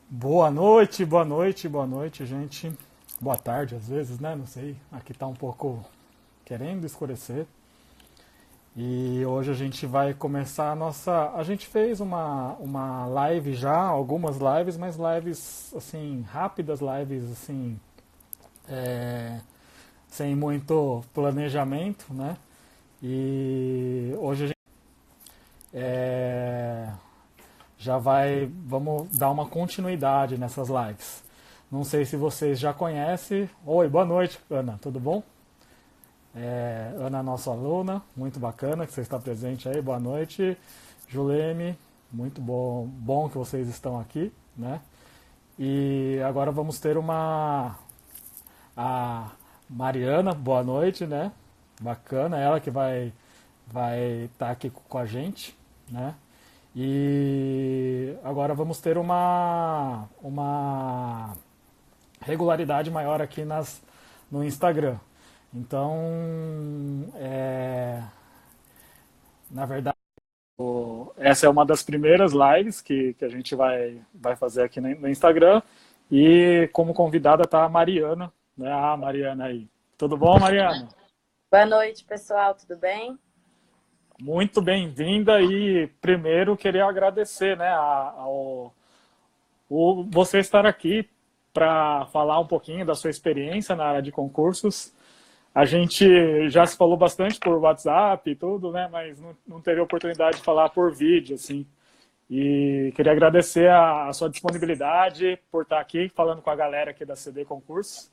Boa noite, boa noite, boa noite, gente. Boa tarde, às vezes, né? Não sei. Aqui tá um pouco querendo escurecer. E hoje a gente vai começar a nossa. A gente fez uma live já, algumas lives, mas lives assim, rápidas, lives assim, é, sem muito planejamento, né? E hoje a gente é, vamos dar uma continuidade nessas lives. Não sei se vocês já conhecem. Oi, boa noite, Ana, tudo bom? Ana, nossa aluna, muito bacana que você está presente aí, boa noite. Juleme, muito bom que vocês estão aqui, né? E agora vamos ter a Mariana, boa noite, né? Bacana, ela que vai estar aqui com a gente, né? E agora vamos ter uma regularidade maior aqui no Instagram. Então, na verdade, essa é uma das primeiras lives que a gente vai fazer aqui no Instagram. E como convidada está a Mariana, né? Ah, Mariana aí. Tudo bom, Mariana? Boa noite, pessoal, tudo bem? Muito bem-vinda e primeiro queria agradecer, né, você estar aqui para falar um pouquinho da sua experiência na área de concursos. A gente já se falou bastante por WhatsApp e tudo, né? Mas não teve oportunidade de falar por vídeo, assim. E queria agradecer a sua disponibilidade por estar aqui falando com a galera aqui da CD Concursos.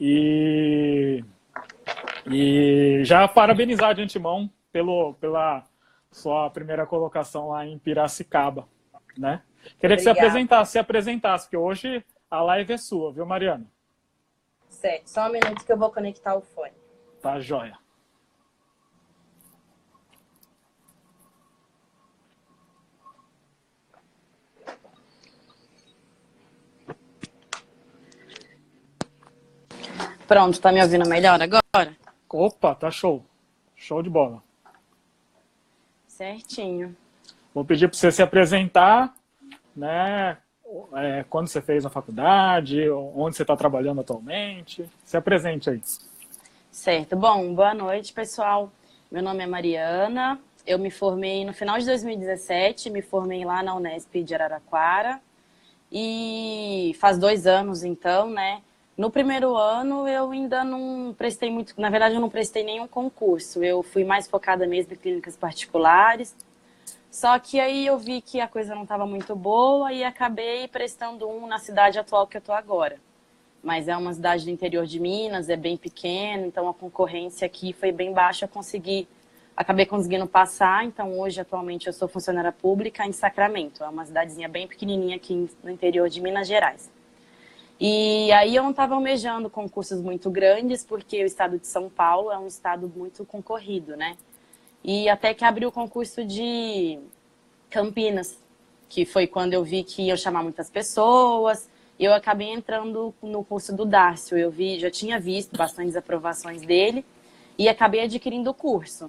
E, e já parabenizar de antemão pela sua primeira colocação lá em Piracicaba, né? Queria que você Obrigada. se apresentasse, porque hoje a live é sua, viu, Mariana? Certo, só um minuto que eu vou conectar o fone. Tá joia. Pronto, tá me ouvindo melhor agora? Opa, tá show. Show de bola. Certinho. Vou pedir para você se apresentar, né? Quando você fez a faculdade, onde você está trabalhando atualmente. Se apresente aí. Certo. Bom, boa noite, pessoal. Meu nome é Mariana. Eu me formei no final de 2017, me formei lá na Unesp de Araraquara. E faz 2 anos, então, né? No primeiro ano, eu ainda não prestei muito... Na verdade, eu não prestei nenhum concurso. Eu fui mais focada mesmo em clínicas particulares. Só que aí eu vi que a coisa não estava muito boa e acabei prestando um na cidade atual que eu estou agora. Mas é uma cidade do interior de Minas, é bem pequena, então a concorrência aqui foi bem baixa. Acabei conseguindo passar, então hoje atualmente eu sou funcionária pública em Sacramento. É uma cidadezinha bem pequenininha aqui no interior de Minas Gerais. E aí eu não estava almejando concursos muito grandes, porque o estado de São Paulo é um estado muito concorrido, né? E até que abriu o concurso de Campinas, que foi quando eu vi que ia chamar muitas pessoas. Eu acabei entrando no curso do Dárcio. Já tinha visto bastantes aprovações dele e acabei adquirindo o curso.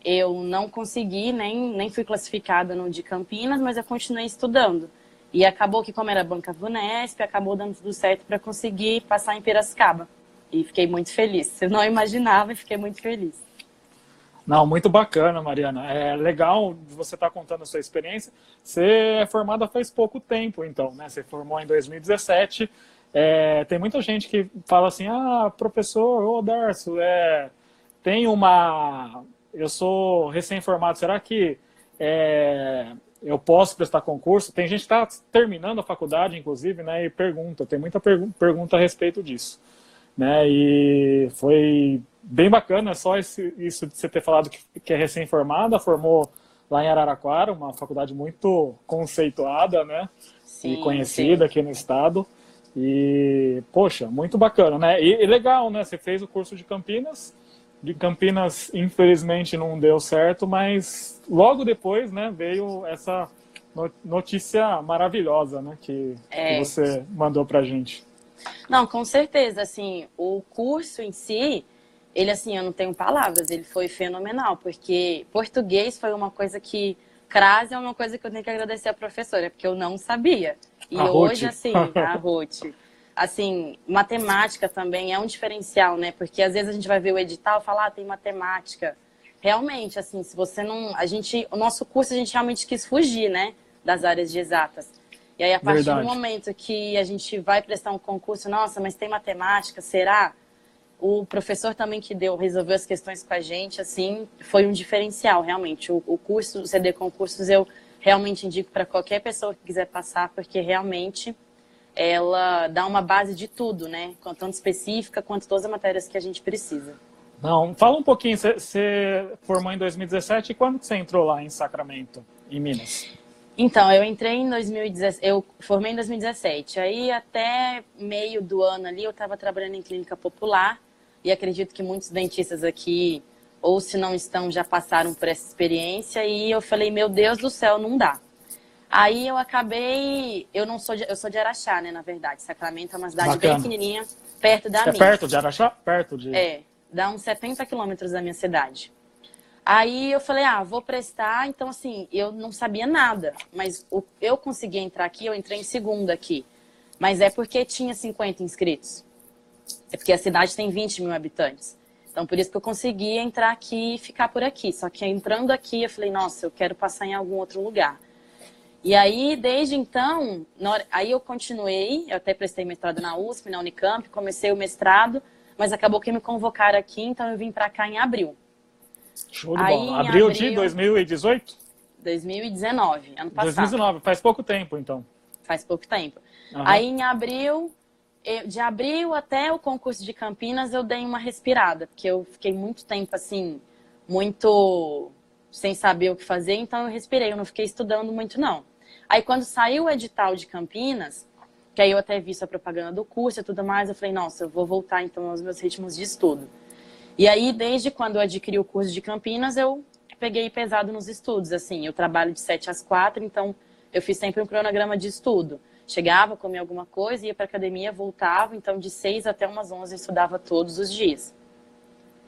Eu não consegui, nem fui classificada no de Campinas, mas eu continuei estudando. E acabou que, como era banca Vunesp, acabou dando tudo certo para conseguir passar em Piracicaba. E fiquei muito feliz. Eu não imaginava e fiquei muito feliz. Não, muito bacana, Mariana. É legal você estar contando a sua experiência. Você é formada faz pouco tempo, então, né? Você formou em 2017. Tem muita gente que fala assim, ah, professor, ô Darcio, tem uma... Eu sou recém-formado, será que eu posso prestar concurso? Tem gente que está terminando a faculdade, inclusive, né? E pergunta, tem muita pergunta a respeito disso, né? E foi bem bacana só isso de você ter falado que é recém-formada, formou lá em Araraquara, uma faculdade muito conceituada, né? E Sim, conhecida sim. aqui no estado. E, poxa, muito bacana, né? E legal, né? Você fez o curso de Campinas. De Campinas, infelizmente, não deu certo, mas logo depois, né, veio essa notícia maravilhosa, né, que É. você mandou pra gente. Não, com certeza, assim, o curso em si, ele, assim, eu não tenho palavras, ele foi fenomenal, porque português foi uma coisa que, crase é uma coisa que eu tenho que agradecer à professora, porque eu não sabia. E A hoje, Ruth. assim, a Ruth, assim, matemática também é um diferencial, né? Porque às vezes a gente vai ver o edital e falar, tem matemática. Realmente, assim, se você não... o nosso curso, a gente realmente quis fugir, né? Das áreas de exatas. E aí, a partir do Verdade. momento que a gente vai prestar um concurso, nossa, mas tem matemática, será? O professor também que resolveu as questões com a gente, assim, foi um diferencial, realmente. O curso, o CD Concursos, eu realmente indico para qualquer pessoa que quiser passar, porque realmente ela dá uma base de tudo, né? Tanto específica quanto todas as matérias que a gente precisa. Não, fala um pouquinho, você formou em 2017 e quando que você entrou lá em Sacramento, em Minas? Então, eu entrei em 2017, eu formei em 2017. Aí, até meio do ano ali, eu estava trabalhando em clínica popular e acredito que muitos dentistas aqui, ou se não estão, já passaram por essa experiência e eu falei, meu Deus do céu, não dá. Aí eu acabei, eu sou de Araxá, né, na verdade. Sacramento é uma cidade bem Bacana. pequenininha, perto da É minha. perto de Araxá? Perto de... Dá uns 70 quilômetros da minha cidade. Aí eu falei, vou prestar. Então, assim, eu não sabia nada. Mas eu consegui entrar aqui, eu entrei em segunda aqui. Mas é porque tinha 50 inscritos. É porque a cidade tem 20 mil habitantes. Então, por isso que eu consegui entrar aqui e ficar por aqui. Só que entrando aqui, eu falei, nossa, eu quero passar em algum outro lugar. E aí, desde então, aí eu continuei, eu até prestei mestrado na USP, na Unicamp, comecei o mestrado, mas acabou que me convocaram aqui, então eu vim para cá em abril. Show de Aí, bola. em Abril de abril, 2018? 2019, ano passado. 2019, faz pouco tempo, então. Faz pouco tempo. Uhum. Aí, em abril, de abril até o concurso de Campinas, eu dei uma respirada, porque eu fiquei muito tempo, assim, muito sem saber o que fazer, então eu respirei, eu não fiquei estudando muito, não. Aí, quando saiu o edital de Campinas, que aí eu até vi sua propaganda do curso e tudo mais, eu falei, nossa, eu vou voltar, então, aos meus ritmos de estudo. E aí, desde quando eu adquiri o curso de Campinas, eu peguei pesado nos estudos, assim, eu trabalho de 7 às 4, então eu fiz sempre um cronograma de estudo. Chegava, comia alguma coisa, ia para academia, voltava, então de 6 até umas 11 eu estudava todos os dias.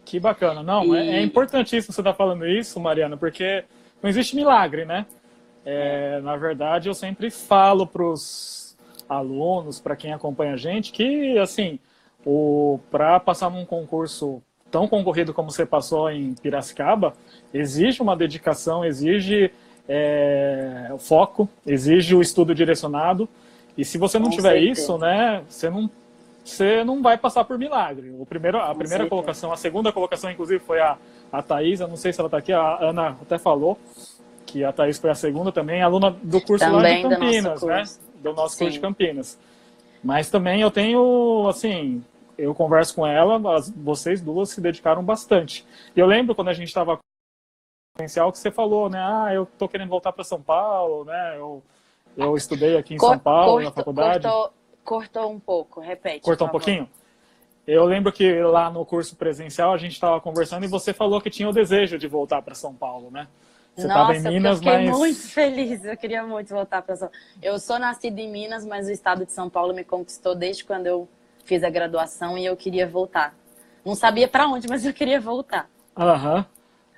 Que bacana. Não, é importantíssimo você estar falando isso, Mariana, porque não existe milagre, né? Na verdade, eu sempre falo para os alunos, para quem acompanha a gente, que, assim, para passar num concurso tão concorrido como você passou em Piracicaba, exige uma dedicação, exige foco, exige o estudo direcionado. E se você não Com tiver certeza. isso, né, você não vai passar por milagre. A primeira colocação, a segunda colocação, inclusive, foi a Thaís, eu não sei se ela está aqui, a Ana até falou que a Thaís foi a segunda também, aluna do curso Também lá de Campinas, né? Do nosso curso de Campinas. Mas também eu tenho, assim, eu converso com ela, vocês duas se dedicaram bastante. E eu lembro quando a gente estava potencial que você falou, né? Eu tô querendo voltar para São Paulo, né? Eu estudei aqui em São Paulo, na faculdade. Cortou um pouco, repete. Cortou um pouquinho? Eu lembro que lá no curso presencial a gente estava conversando e você falou que tinha o desejo de voltar para São Paulo, né? Você estava em Minas, eu fiquei muito feliz, eu queria muito voltar para São Paulo. Eu sou nascida em Minas, mas o estado de São Paulo me conquistou desde quando eu fiz a graduação e eu queria voltar. Não sabia para onde, mas eu queria voltar. Aham.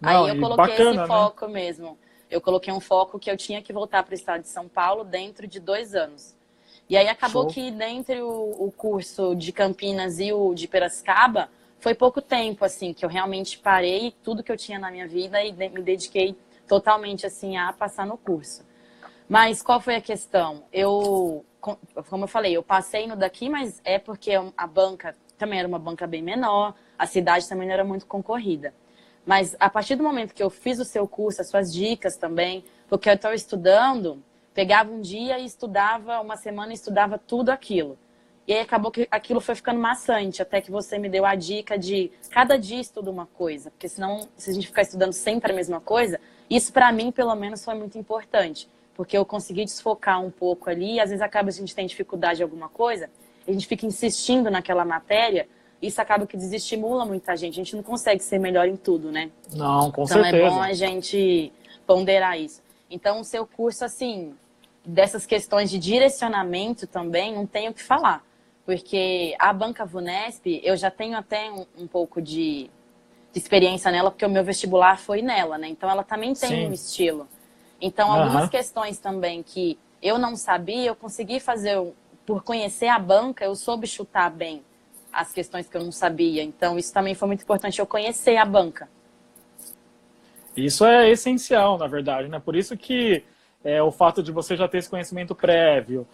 Aí eu coloquei esse foco mesmo. Eu coloquei um foco que eu tinha que voltar para o estado de São Paulo dentro de 2 anos. E aí acabou que dentre o curso de Campinas e o de Piracicaba, foi pouco tempo, assim, que eu realmente parei tudo que eu tinha na minha vida e me dediquei totalmente, assim, a passar no curso. Mas qual foi a questão? Como eu falei, eu passei no daqui, mas é porque a banca também era uma banca bem menor, a cidade também não era muito concorrida. Mas a partir do momento que eu fiz o seu curso, as suas dicas também, porque eu estou estudando, pegava um dia e estudava, uma semana e estudava tudo aquilo. E aí acabou que aquilo foi ficando maçante, até que você me deu a dica de cada dia estuda uma coisa. Porque senão, se a gente ficar estudando sempre a mesma coisa, isso para mim, pelo menos, foi muito importante. Porque eu consegui desfocar um pouco ali, e às vezes acaba a gente tem dificuldade em alguma coisa, a gente fica insistindo naquela matéria, isso acaba que desestimula muita gente. A gente não consegue ser melhor em tudo, né? Não, com certeza. Então é bom certeza. a gente ponderar isso. Então o seu curso, assim, dessas questões de direcionamento também, não tenho o que falar. Porque a Banca Vunesp, eu já tenho até um pouco de experiência nela, porque o meu vestibular foi nela, né? Então ela também tem um estilo. Então algumas questões também que eu não sabia, eu consegui fazer, por conhecer a banca, eu soube chutar bem as questões que eu não sabia. Então, isso também foi muito importante, eu conhecer a banca. Isso é essencial, na verdade, né? Por isso que o fato de você já ter esse conhecimento prévio,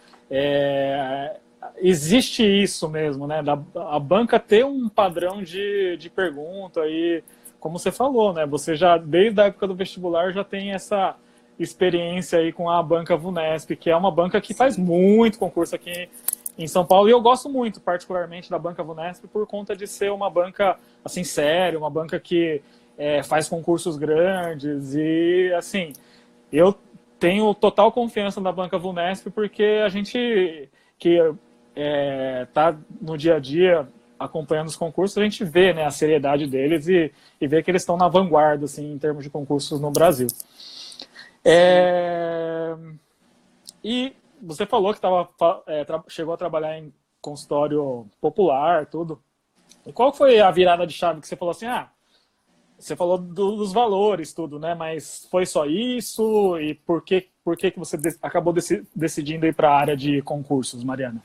existe isso mesmo, né? A banca ter um padrão de pergunta e, como você falou, né? Você já, desde a época do vestibular, já tem essa experiência aí com a banca Vunesp, que é uma banca que faz muito concurso aqui em São Paulo, e eu gosto muito, particularmente, da banca Vunesp por conta de ser uma banca, assim, séria, uma banca que faz concursos grandes e, assim, eu tenho total confiança na banca Vunesp porque a gente que tá no dia a dia acompanhando os concursos, a gente vê, né, a seriedade deles e vê que eles estão na vanguarda, assim, em termos de concursos no Brasil. E você falou que chegou a trabalhar em consultório popular, tudo. E qual foi a virada de chave que você falou assim, você falou dos valores, tudo, né? Mas foi só isso? E por que você acabou decidindo ir para a área de concursos, Mariana?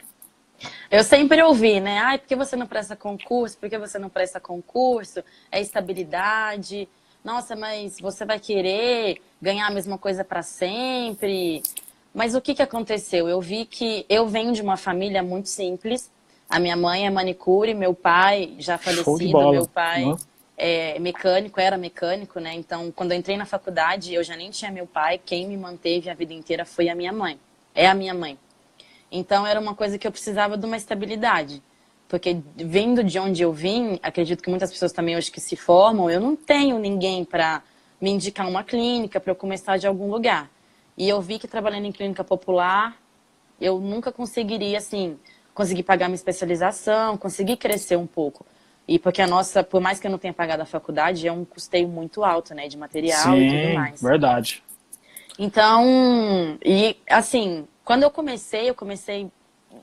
Eu sempre ouvi, né? Ai, por que você não presta concurso? Por que você não presta concurso? É estabilidade. Nossa, mas você vai querer ganhar a mesma coisa para sempre? Mas o que aconteceu? Eu vi que eu venho de uma família muito simples. A minha mãe é manicure, meu pai já falecido, meu pai é mecânico, era mecânico, né? Então, quando eu entrei na faculdade, eu já nem tinha meu pai. Quem me manteve a vida inteira foi a minha mãe. É a minha mãe. Então, era uma coisa que eu precisava de uma estabilidade. Porque, vindo de onde eu vim, acredito que muitas pessoas também hoje que se formam, eu não tenho ninguém para me indicar uma clínica, para eu começar de algum lugar. E eu vi que trabalhando em clínica popular, eu nunca conseguiria, assim, conseguir pagar minha especialização, conseguir crescer um pouco. E porque a nossa, por mais que eu não tenha pagado a faculdade, é um custeio muito alto, né, de material e tudo mais. Verdade. Então, e assim, quando eu comecei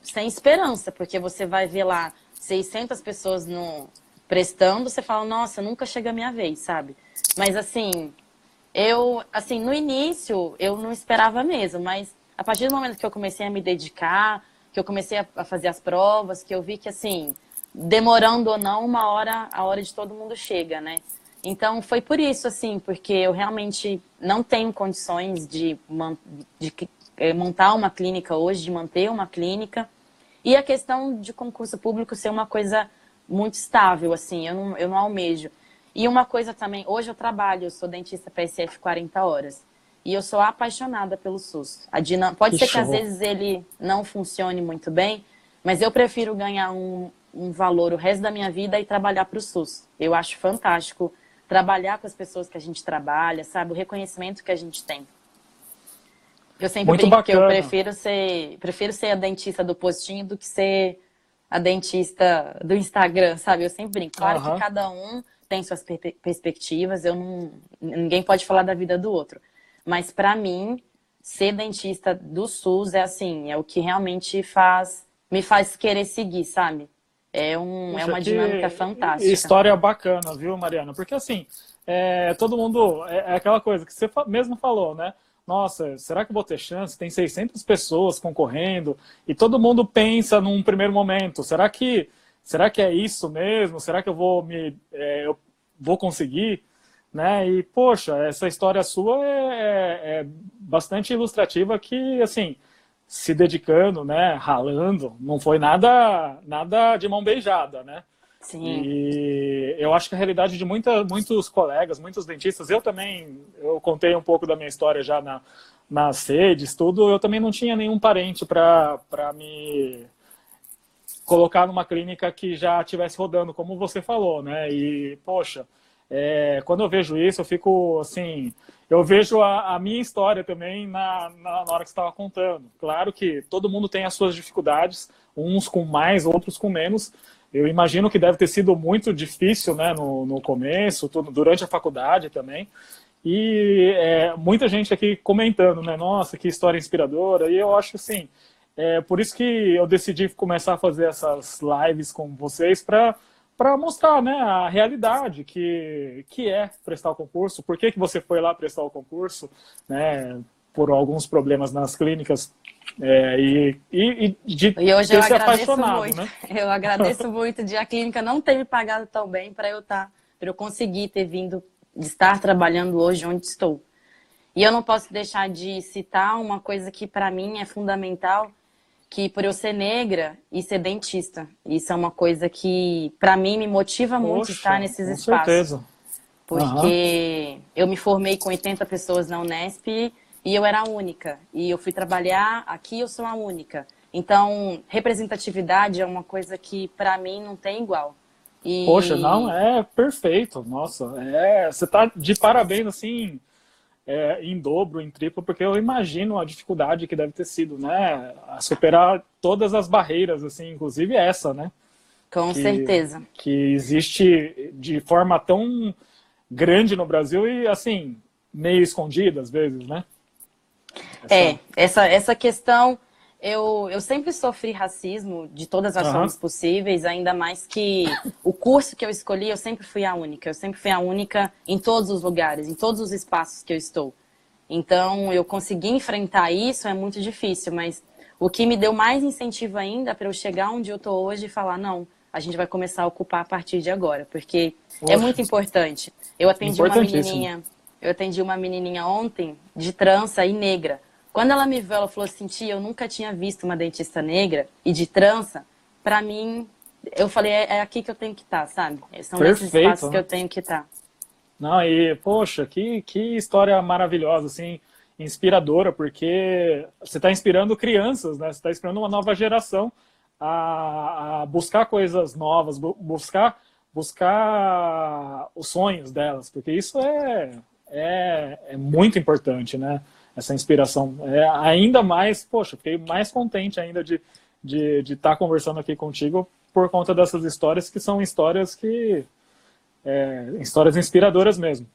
sem esperança, porque você vai ver lá 600 pessoas prestando, você fala, nossa, nunca chega a minha vez, sabe? Mas assim, no início, eu não esperava mesmo, mas a partir do momento que eu comecei a me dedicar, que eu comecei a fazer as provas, que eu vi que, assim, demorando ou não, uma hora, a hora de todo mundo chega, né? Então, foi por isso, assim, porque eu realmente não tenho condições de montar uma clínica hoje, de manter uma clínica. E a questão de concurso público ser uma coisa muito estável, assim, eu não almejo. E uma coisa também, hoje eu sou dentista PSF 40 horas. E eu sou apaixonada pelo SUS. Pode ser que às vezes ele não funcione muito bem, mas eu prefiro ganhar um valor o resto da minha vida e trabalhar para o SUS. Eu acho fantástico trabalhar com as pessoas que a gente trabalha, sabe? O reconhecimento que a gente tem. Eu sempre brinco que eu prefiro ser a dentista do postinho do que ser a dentista do Instagram, sabe? Eu sempre brinco. Claro que cada um tem suas perspectivas, ninguém pode falar da vida do outro. Mas para mim, ser dentista do SUS é assim, é o que realmente me faz querer seguir, sabe? É uma dinâmica fantástica. História bacana, viu, Mariana? Porque assim, todo mundo, é aquela coisa que você mesmo falou, né? Nossa, será que eu vou ter chance? Tem 600 pessoas concorrendo e todo mundo pensa num primeiro momento, será que é isso mesmo? Será que eu vou conseguir? Né? E, poxa, essa história sua é bastante ilustrativa que, assim, se dedicando, né, ralando, não foi nada de mão beijada, né? Sim. E eu acho que a realidade de muitos colegas, muitos dentistas, eu contei um pouco da minha história já nas redes, tudo, eu também não tinha nenhum parente para me colocar numa clínica que já estivesse rodando, como você falou, né? E, poxa, quando eu vejo isso, eu fico assim, eu vejo a minha história também na hora que você estava contando. Claro que todo mundo tem as suas dificuldades, uns com mais, outros com menos. Eu imagino que deve ter sido muito difícil, né, no começo, durante a faculdade também. E muita gente aqui comentando, né, nossa, que história inspiradora. E eu acho assim, por isso que eu decidi começar a fazer essas lives com vocês para mostrar, né, a realidade que é prestar o concurso, por que você foi lá prestar o concurso, né, por alguns problemas nas clínicas de E hoje ter se apaixonado, muito, né? eu agradeço muito de a clínica não ter me pagado tão bem para eu conseguir ter vindo, de estar trabalhando hoje onde estou. E eu não posso deixar de citar uma coisa que para mim é fundamental, que por eu ser negra e ser dentista, isso é uma coisa que para mim me motiva muito estar Poxa, nesses com espaços. certeza. Aham. Porque eu me formei com 80 pessoas na Unesp e eu era a única. E eu fui trabalhar aqui, eu sou a única. Então, representatividade é uma coisa que para mim não tem igual. Poxa, não, E é perfeito. Nossa, você tá de parabéns, assim, em dobro, em triplo, porque eu imagino a dificuldade que deve ter sido, né? A superar todas as barreiras, assim, inclusive essa, né? com Que, certeza. que existe de forma tão grande no Brasil e, assim, meio escondida às vezes, né? Essa... Essa questão, eu sempre sofri racismo de todas as Aham. formas possíveis, ainda mais que o curso que eu escolhi, eu sempre fui a única. Eu sempre fui a única em todos os lugares, em todos os espaços que eu estou. Então, eu consegui enfrentar isso é muito difícil, mas o que me deu mais incentivo ainda para eu chegar onde eu estou hoje e falar, não, a gente vai começar a ocupar a partir de agora, porque é Poxa, muito importante. importantíssimo. Eu atendi uma menininha ontem de trança e negra. Quando ela me viu, ela falou assim, tia, eu nunca tinha visto uma dentista negra e de trança. Para mim, eu falei, é aqui que eu tenho que estar, sabe? São nesses espaços Perfeito, que né? eu tenho que estar. Não, e, poxa, que história maravilhosa, assim, inspiradora, porque você está inspirando crianças, né? Você está inspirando uma nova geração a buscar coisas novas, buscar os sonhos delas, porque isso é muito importante, né? Essa inspiração. Ainda mais, poxa, fiquei mais contente ainda de estar conversando aqui contigo por conta dessas histórias que são histórias inspiradoras mesmo.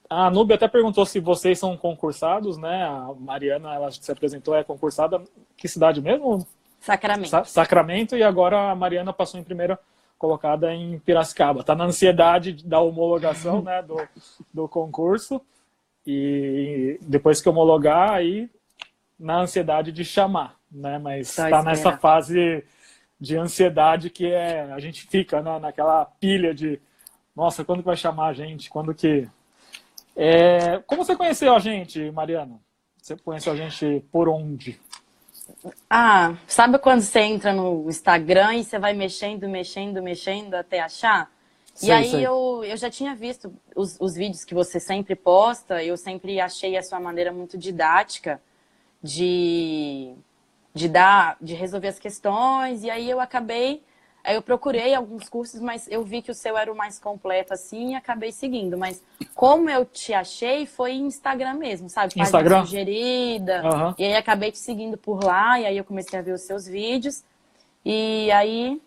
A Nubia até perguntou se vocês são concursados, né? A Mariana, ela se apresentou, é concursada. Que cidade mesmo? Sacramento. Sacramento, e agora a Mariana passou em primeira colocada em Piracicaba. Está na ansiedade da homologação, né, do concurso, e depois que homologar, aí na ansiedade de chamar, né? Mas Só está nessa espera. fase de ansiedade que a gente fica, né, naquela pilha de nossa, quando que vai chamar a gente? Quando que... Como você conheceu a gente, Mariana? Você conheceu a gente por onde? Ah, sabe quando você entra no Instagram e você vai mexendo, mexendo, mexendo até achar? E Sei, aí sei. eu já tinha visto os vídeos que você sempre posta, eu sempre achei a sua maneira muito didática de, de resolver as questões, e aí eu procurei alguns cursos, mas eu vi que o seu era o mais completo assim e acabei seguindo. Mas como eu te achei, foi Instagram mesmo, sabe? Página Instagram? sugerida. Aham. E aí acabei te seguindo por lá, e aí eu comecei a ver os seus vídeos. E aí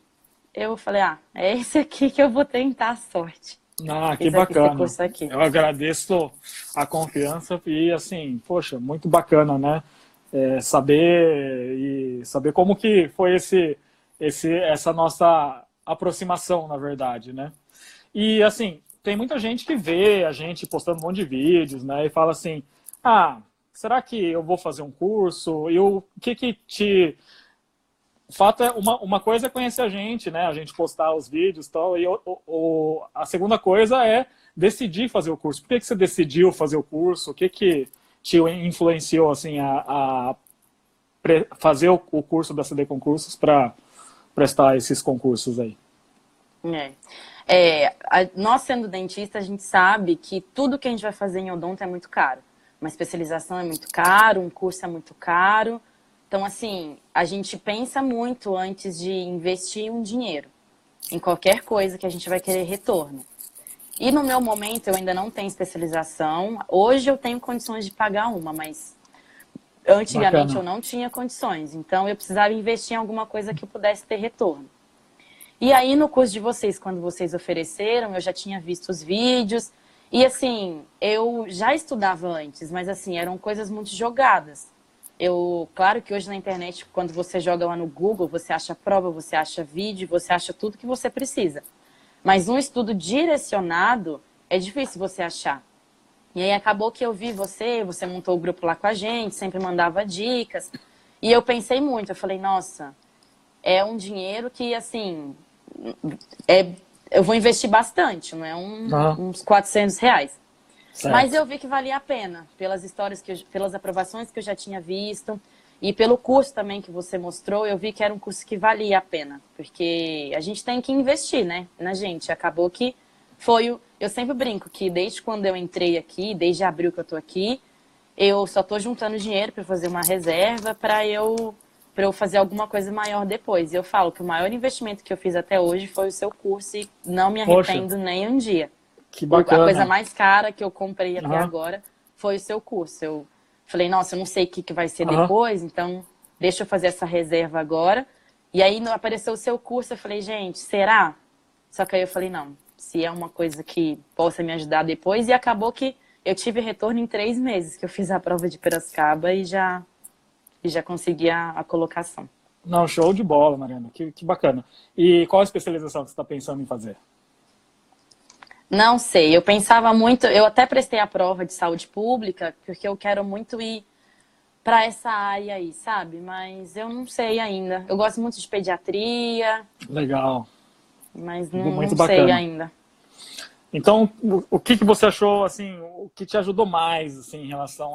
eu falei, é esse aqui que eu vou tentar a sorte. Ah, que Esse bacana. curso aqui. Eu agradeço a confiança e, assim, poxa, muito bacana, né? Saber como que foi essa nossa aproximação, na verdade, né? E, assim, tem muita gente que vê a gente postando um monte de vídeos, né? E fala assim, será que eu vou fazer um curso? E o que te... O fato é, uma coisa é conhecer a gente, né? A gente postar os vídeos e tal. E a segunda coisa é decidir fazer o curso. Por que você decidiu fazer o curso? O que te influenciou, assim, a fazer o curso da CD Concursos para prestar esses concursos aí? Nós sendo dentista, a gente sabe que tudo que a gente vai fazer em odonto é muito caro. Uma especialização é muito caro, um curso é muito caro. Então, assim, a gente pensa muito antes de investir um dinheiro em qualquer coisa que a gente vai querer retorno. E no meu momento, eu ainda não tenho especialização. Hoje eu tenho condições de pagar uma, mas antigamente Bacana. eu não tinha condições. Então, eu precisava investir em alguma coisa que eu pudesse ter retorno. E aí, no curso de vocês, quando vocês ofereceram, eu já tinha visto os vídeos. E, assim, eu já estudava antes, mas, assim, eram coisas muito jogadas. Claro que hoje na internet, quando você joga lá no Google, você acha prova, você acha vídeo, você acha tudo que você precisa. Mas um estudo direcionado é difícil você achar. E aí acabou que eu vi você montou o grupo lá com a gente, sempre mandava dicas. E eu pensei muito, eu falei, nossa, é um dinheiro que, assim, eu vou investir bastante, não é uns R$ 400. Mas Certo. eu vi que valia a pena, pelas histórias, pelas aprovações que eu já tinha visto, e pelo curso também que você mostrou, eu vi que era um curso que valia a pena. Porque a gente tem que investir, né, na gente. Acabou que eu sempre brinco que desde quando eu entrei aqui, desde abril que eu tô aqui, eu só tô juntando dinheiro para fazer uma reserva para eu fazer alguma coisa maior depois. E eu falo que o maior investimento que eu fiz até hoje foi o seu curso e não me Poxa, arrependo nem um dia. que A coisa bacana. mais cara que eu comprei até Aham, agora foi o seu curso. Eu falei, nossa, eu não sei o que vai ser aham. depois, então deixa eu fazer essa reserva agora. E aí apareceu o seu curso, eu falei, gente, será? Só que aí eu falei, não, se é uma coisa que possa me ajudar depois. E acabou que eu tive retorno em 3 meses, que eu fiz a prova de Piracicaba e já consegui a colocação. Não, show de bola, Mariana. Que bacana. E qual a especialização que você está pensando em fazer? Não sei, eu pensava muito, eu até prestei a prova de saúde pública, porque eu quero muito ir para essa área aí, sabe? Mas eu não sei ainda. Eu gosto muito de pediatria, Legal. mas Muito não sei bacana. ainda. Então, o que você achou, assim, o que te ajudou mais, assim, em relação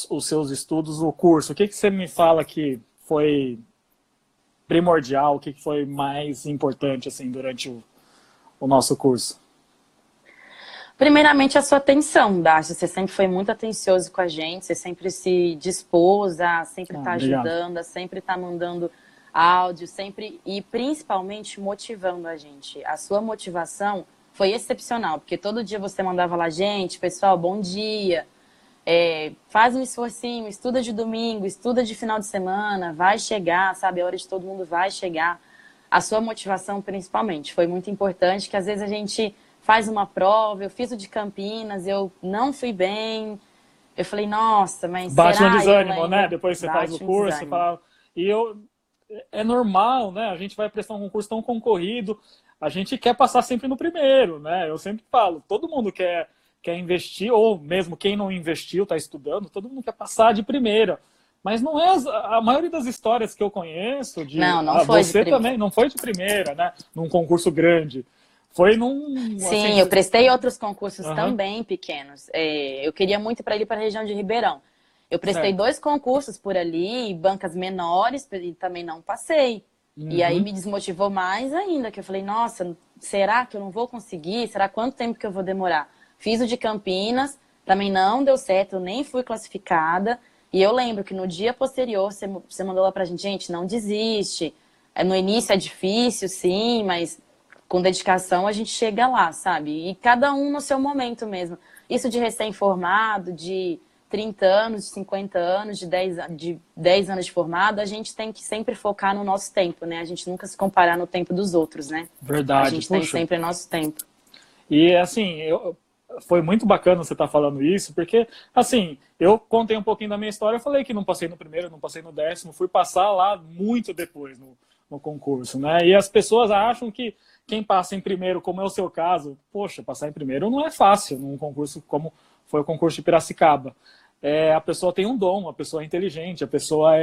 os seus estudos, o curso? O que você me fala que foi primordial, o que foi mais importante, assim, durante o nosso curso? Primeiramente, a sua atenção, Darcy. Você sempre foi muito atencioso com a gente, você sempre se dispôs a sempre estar Obrigado. ajudando, a sempre estar mandando áudio, sempre e principalmente motivando a gente. A sua motivação foi excepcional, porque todo dia você mandava lá, gente, pessoal, bom dia, faz um esforcinho, estuda de domingo, estuda de final de semana, vai chegar, sabe? A hora de todo mundo vai chegar. A sua motivação, principalmente, foi muito importante, que às vezes a gente faz uma prova, eu fiz o de Campinas, eu não fui bem. Eu falei, nossa, mas Bate um será? Eu desânimo, né? lembro, Depois você faz o bate um curso, você desânimo. fala... E é normal, né? A gente vai prestar um concurso tão concorrido, a gente quer passar sempre no primeiro, né? Eu sempre falo, todo mundo quer investir, ou mesmo quem não investiu, está estudando, todo mundo quer passar de primeira. Mas não é a maioria das histórias que eu conheço Não, não foi de você também primeira. não foi de primeira, né? Num concurso grande. Foi num, assim, Sim, eu prestei outros concursos aham, também pequenos. Eu queria muito para ir para a região de Ribeirão. Eu prestei certo. 2 concursos por ali, bancas menores, e também não passei. E aí Uhum. me desmotivou mais ainda, que eu falei, nossa, será que eu não vou conseguir? Será quanto tempo que eu vou demorar? Fiz o de Campinas, também não deu certo, eu nem fui classificada. E eu lembro que no dia posterior você mandou lá pra gente, gente, não desiste. No início é difícil, sim, mas com dedicação a gente chega lá, sabe? E cada um no seu momento mesmo. Isso de recém-formado, de 30 anos, de 50 anos, de 10 anos de formado, a gente tem que sempre focar no nosso tempo, né? A gente nunca se comparar no tempo dos outros, né? A Verdade, gente tem puxa. sempre nosso tempo. E assim, foi muito bacana você estar falando isso, porque assim, eu contei um pouquinho da minha história, eu falei que não passei no primeiro, não passei no 10º, fui passar lá muito depois no concurso, né? E as pessoas acham que quem passa em primeiro, como é o seu caso, poxa, passar em primeiro não é fácil num concurso como foi o concurso de Piracicaba. A pessoa tem um dom, a pessoa é inteligente, a pessoa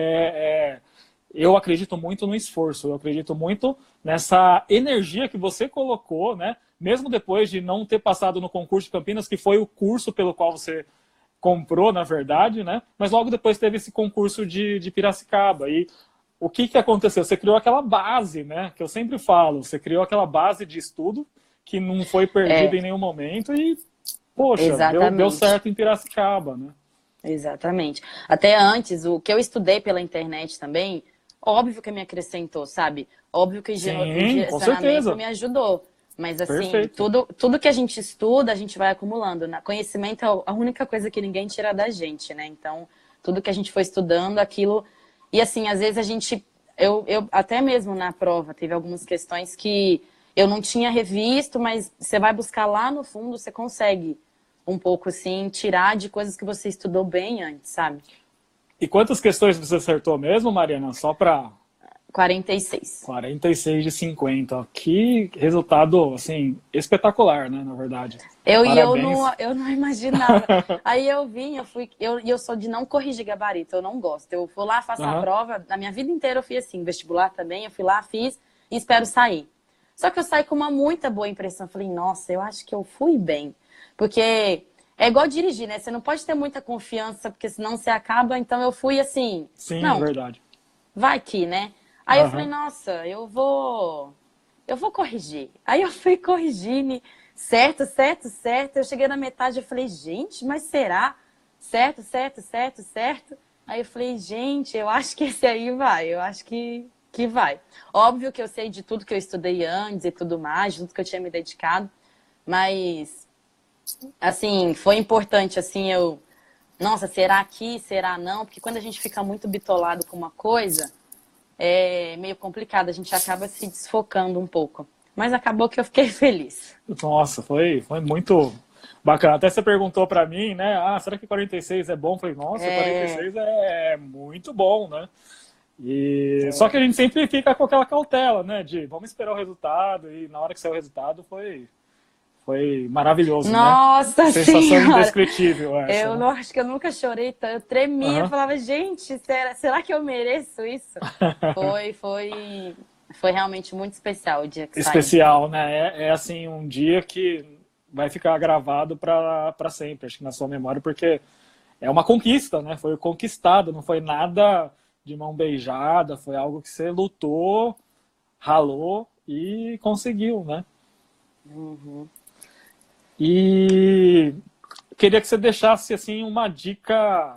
eu acredito muito no esforço, eu acredito muito nessa energia que você colocou, né? Mesmo depois de não ter passado no concurso de Campinas, que foi o curso pelo qual você comprou, na verdade, né? Mas logo depois teve esse concurso de Piracicaba. E o que aconteceu? Você criou aquela base, né? Que eu sempre falo, você criou aquela base de estudo que não foi perdida É, em nenhum momento e, poxa, deu exatamente. certo em Piracicaba, né? Exatamente. Até antes, o que eu estudei pela internet também, óbvio que me acrescentou, sabe? Óbvio que o Sim, com direcionamento certeza. me ajudou. Mas, assim, Perfeito. tudo que a gente estuda, a gente vai acumulando, né? Conhecimento é a única coisa que ninguém tira da gente, né? Então, tudo que a gente foi estudando, aquilo. E, assim, às vezes a gente. Eu até mesmo na prova, teve algumas questões que eu não tinha revisto, mas você vai buscar lá no fundo, você consegue um pouco assim, tirar de coisas que você estudou bem antes, sabe? E quantas questões você acertou mesmo, Mariana? Só para 46. 46 de 50. Ó. Que resultado, assim, espetacular, né, na verdade. Eu Parabéns. eu não imaginava. Aí eu vim, eu sou de não corrigir gabarito, eu não gosto. Eu vou lá, faço a Aham. prova, na minha vida inteira eu fui assim, vestibular também, eu fui lá, fiz e espero sair. Só que eu saí com uma muita boa impressão. Falei, nossa, eu acho que eu fui bem. Porque é igual dirigir, né? Você não pode ter muita confiança, porque senão você acaba. Então eu fui assim, Sim, não, verdade. vai que, né? Aí eu falei, Aham. nossa, eu vou corrigir. Aí eu fui corrigindo, certo, certo, certo. Eu cheguei na metade, eu falei, gente, mas será? Certo, certo, certo, certo. Aí eu falei, gente, eu acho que esse aí vai, eu acho que vai. Óbvio que eu sei de tudo que eu estudei antes e tudo mais, de tudo que eu tinha me dedicado, mas, assim, foi importante, assim, nossa, será aqui, será não? Porque quando a gente fica muito bitolado com uma coisa, é meio complicado, a gente acaba se desfocando um pouco. Mas acabou que eu fiquei feliz. Nossa, foi muito bacana. Até você perguntou pra mim, né? Ah, será que 46 é bom? Eu falei, nossa, É, 46 é muito bom, né? E só que a gente sempre fica com aquela cautela, né? De vamos esperar o resultado, e na hora que saiu o resultado foi maravilhoso, né? nossa Sensação senhora! indescritível essa, Eu né? não acho que eu nunca chorei tanto. Eu tremia, Aham. falava, gente, será que eu mereço isso? Foi, foi realmente muito especial o dia que saiu. Especial, né? É assim um dia que vai ficar gravado para sempre, acho que na sua memória, porque é uma conquista, né? Foi conquistado, não foi nada de mão beijada, foi algo que você lutou, ralou e conseguiu, né? Uhum. E queria que você deixasse assim uma dica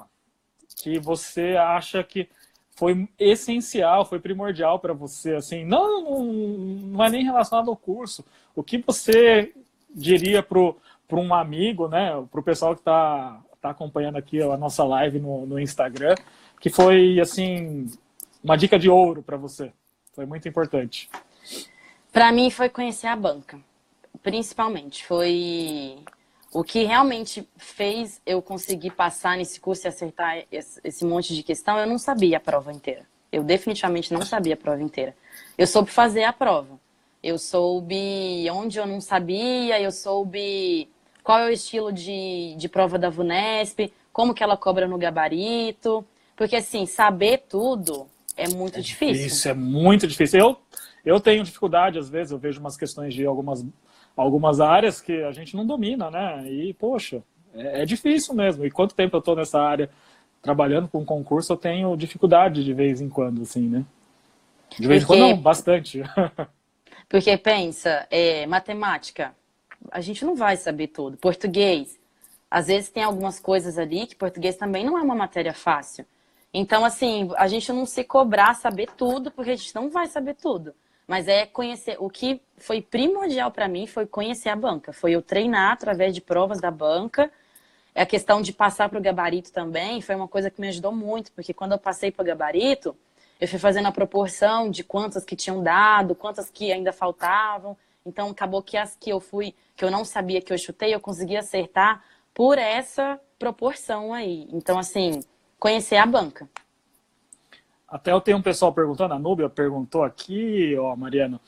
que você acha que foi essencial, foi primordial para você, assim, não é nem relacionado ao curso. O que você diria para um amigo, né, para o pessoal que tá acompanhando aqui a nossa live no Instagram, que foi, assim, uma dica de ouro para você? Foi muito importante. Para mim foi conhecer a banca, principalmente. Foi o que realmente fez eu conseguir passar nesse curso e acertar esse monte de questão. Eu não sabia a prova inteira. Eu definitivamente não sabia a prova inteira. Eu soube fazer a prova. Eu soube onde eu não sabia, eu soube qual é o estilo de prova da VUNESP, como que ela cobra no gabarito. Porque, assim, saber tudo é muito É difícil. difícil, é muito difícil. Eu tenho dificuldade, às vezes, eu vejo umas questões de algumas áreas que a gente não domina, né? E, poxa, é difícil mesmo. E quanto tempo eu estou nessa área trabalhando com concurso, eu tenho dificuldade de vez em quando, assim, né? De vez em quando, não, Porque bastante. Porque pensa, matemática, a gente não vai saber tudo. Português, às vezes tem algumas coisas ali que português também não é uma matéria fácil. Então, assim, a gente não se cobrar saber tudo, porque a gente não vai saber tudo. Mas é conhecer. O que foi primordial para mim foi conhecer a banca. Foi eu treinar através de provas da banca. É a questão de passar para o gabarito também foi uma coisa que me ajudou muito, porque quando eu passei para o gabarito, eu fui fazendo a proporção de quantas que tinham dado, quantas que ainda faltavam. Então acabou que as que que eu não sabia que eu chutei, eu consegui acertar por essa proporção aí. Então, assim, conhecer a banca. Até eu tenho um pessoal perguntando, a Núbia perguntou aqui, ó, Mariano.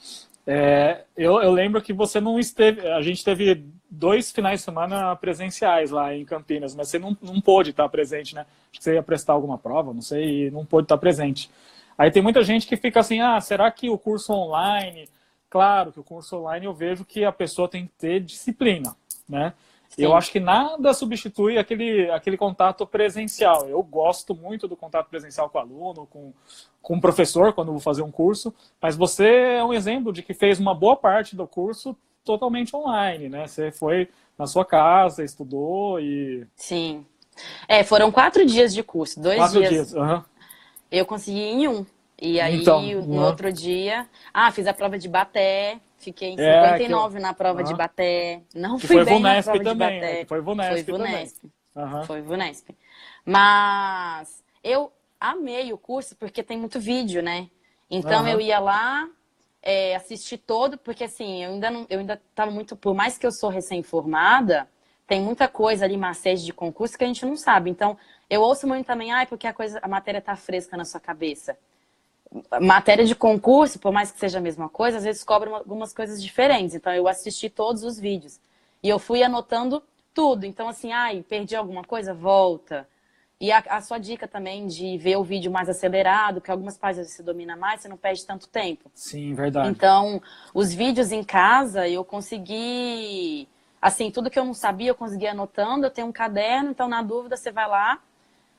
Eu lembro que você não esteve. A gente teve 2 finais de semana presenciais lá em Campinas, mas você não pôde estar presente, né? Acho que você ia prestar alguma prova, não sei, e não pôde estar presente. Aí tem muita gente que fica assim: ah, será que o curso online. Claro que o curso online eu vejo que a pessoa tem que ter disciplina, né? Eu Sim. acho que nada substitui aquele contato presencial. Eu gosto muito do contato presencial com o aluno, com o professor, quando eu vou fazer um curso, mas você é um exemplo de que fez uma boa parte do curso totalmente online, né? Você foi na sua casa, estudou e... Sim. Foram 4 dias de curso, 2 dias 4 dias. Uhum. eu consegui em um. E Então, aí, no uhum. outro dia, fiz a prova de baté, fiquei em Que eu... 59 na prova de Uhum. baté. Não Que fui foi bem na VUNESP prova de também, né? Que baté. foi Foi VUNESP também. VUNESP. Uhum. Foi VUNESP. Mas eu amei o curso porque tem muito vídeo, né? Então eu Uhum. ia lá, assistir todo, porque assim, eu ainda tava muito, por mais que eu sou recém-formada, tem muita coisa ali, macete de concurso que a gente não sabe. Então, eu ouço muito também, porque a matéria tá fresca na sua cabeça. matéria de concurso, por mais que seja a mesma coisa, às vezes cobram algumas coisas diferentes. Então, eu assisti todos os vídeos. E eu fui anotando tudo. Então, assim, ai, perdi alguma coisa? Volta. E a sua dica também de ver o vídeo mais acelerado, que algumas páginas você domina mais, você não perde tanto tempo. Sim, verdade. Então, os vídeos em casa, eu consegui... Assim, tudo que eu não sabia, eu consegui anotando. Eu tenho um caderno, então, na dúvida, você vai lá.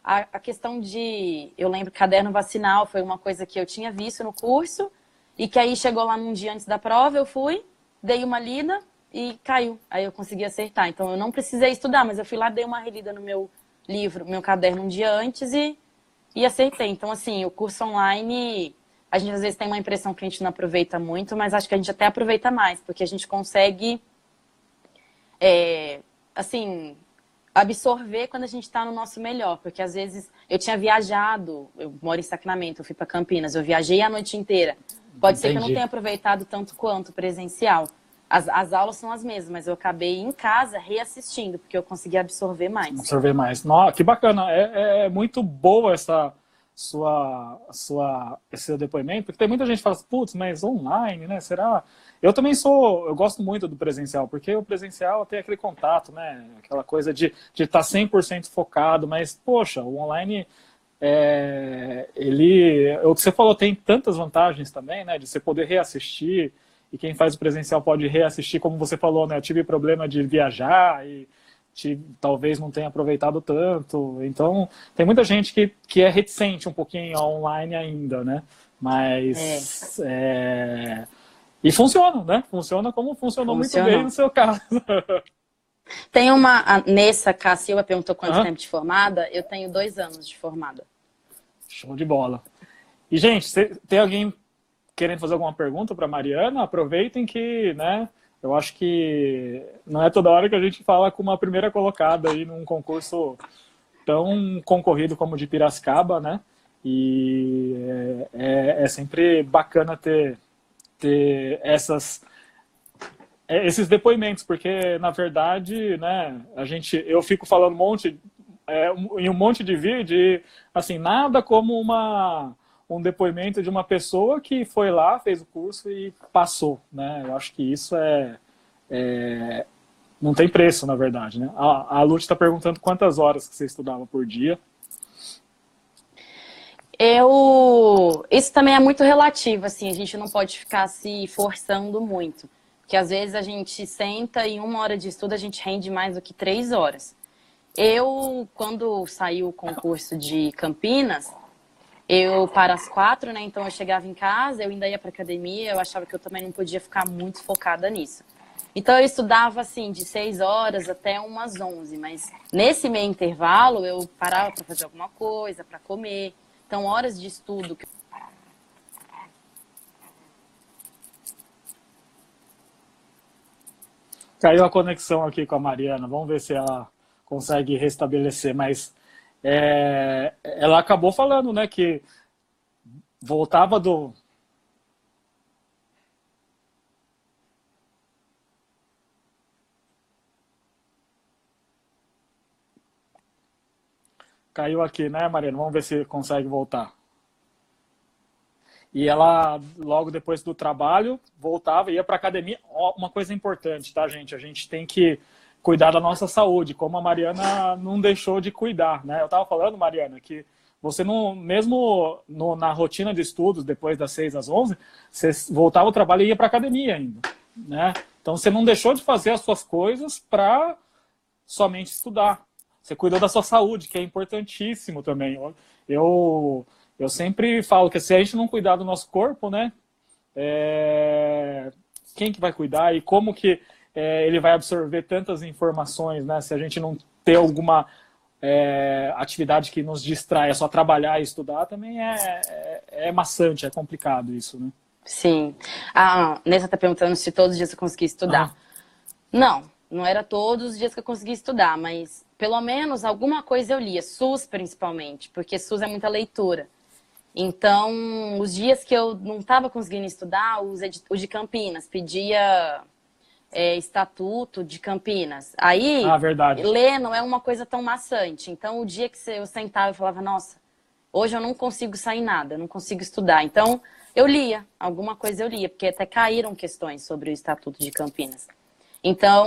A questão de... Eu lembro que caderno vacinal foi uma coisa que eu tinha visto no curso e que aí chegou lá num dia antes da prova, eu fui, dei uma lida e caiu. Aí eu consegui acertar. Então, eu não precisei estudar, mas eu fui lá, dei uma relida no meu livro, meu caderno um dia antes e acertei. Então, assim, o curso online, a gente às vezes tem uma impressão que a gente não aproveita muito, mas acho que a gente até aproveita mais, porque a gente consegue, assim, absorver quando a gente está no nosso melhor. Porque às vezes eu tinha viajado, eu moro em Sacramento, eu fui para Campinas, eu viajei a noite inteira. Pode ser que eu não tenha aproveitado tanto quanto presencial. As aulas são as mesmas, mas eu acabei em casa reassistindo, porque eu consegui absorver mais. Absorver mais. Nossa, que bacana. É muito boa esse seu depoimento, porque tem muita gente que fala, putz, mas online, né? Será? Eu também eu gosto muito do presencial, porque o presencial tem aquele contato, né? Aquela coisa de estar 100% focado, mas, poxa, o online, o que você falou, tem tantas vantagens também, né? De você poder reassistir, e quem faz o presencial pode reassistir, como você falou, né? Eu tive problema de viajar e talvez não tenha aproveitado tanto. Então, tem muita gente que é reticente um pouquinho online ainda, né? Mas... E funciona, né? Funciona como funcionou muito bem no seu caso. Tem uma... A Nessa Silva perguntou quanto tempo de formada. Eu tenho 2 anos de formada. Show de bola. E, gente, tem alguém querendo fazer alguma pergunta para a Mariana? Aproveitem que, né? Eu acho que não é toda hora que a gente fala com uma primeira colocada aí num concurso tão concorrido como o de Piracicaba, né? E é sempre bacana ter esses depoimentos, porque, na verdade, né, eu fico falando em um monte de vídeo e, assim, nada como um depoimento de uma pessoa que foi lá, fez o curso e passou, né? Eu acho que isso não tem preço, na verdade, né? A Lute está perguntando quantas horas que você estudava por dia. Isso também é muito relativo, assim, a gente não pode ficar se forçando muito. Porque às vezes a gente senta e 1 hora de estudo a gente rende mais do que 3 horas. Quando saiu o concurso de Campinas, eu para as 4, né? Então eu chegava em casa, eu ainda ia para academia, eu achava que eu também não podia ficar muito focada nisso. Então eu estudava assim de 6 horas até umas 11, mas nesse meio intervalo eu parava para fazer alguma coisa, para comer. Então horas de estudo. Caiu a conexão aqui com a Mariana, vamos ver se ela consegue restabelecer, mas ela acabou falando, né, que voltava do... Caiu aqui, né, Mariana? Vamos ver se consegue voltar. E ela, logo depois do trabalho, voltava e ia para academia. Uma coisa importante, tá, gente? A gente tem que cuidar da nossa saúde, como a Mariana não deixou de cuidar, né? Eu estava falando, Mariana, que você não, mesmo na rotina de estudos, depois das 6 às 11, você voltava ao trabalho e ia para academia ainda, né? Então você não deixou de fazer as suas coisas para somente estudar. Você cuidou da sua saúde, que é importantíssimo também. Eu sempre falo que se a gente não cuidar do nosso corpo, né? Quem que vai cuidar e como que ele vai absorver tantas informações, né? Se a gente não ter alguma atividade que nos distrai, é só trabalhar e estudar, também é maçante, é complicado isso, né? Sim. A Nessa está perguntando se todos os dias eu consegui estudar. Não era todos os dias que eu conseguia estudar, mas pelo menos alguma coisa eu lia, SUS principalmente, porque SUS é muita leitura. Então, os dias que eu não estava conseguindo estudar, o de Campinas, pedia Estatuto de Campinas. Aí, verdade. ler não é uma coisa tão maçante. Então, o dia que eu sentava e falava, nossa, Hoje eu não consigo sair nada, eu não consigo estudar. Então, eu lia, alguma coisa eu lia, porque até caíram questões sobre o Estatuto de Campinas. Então,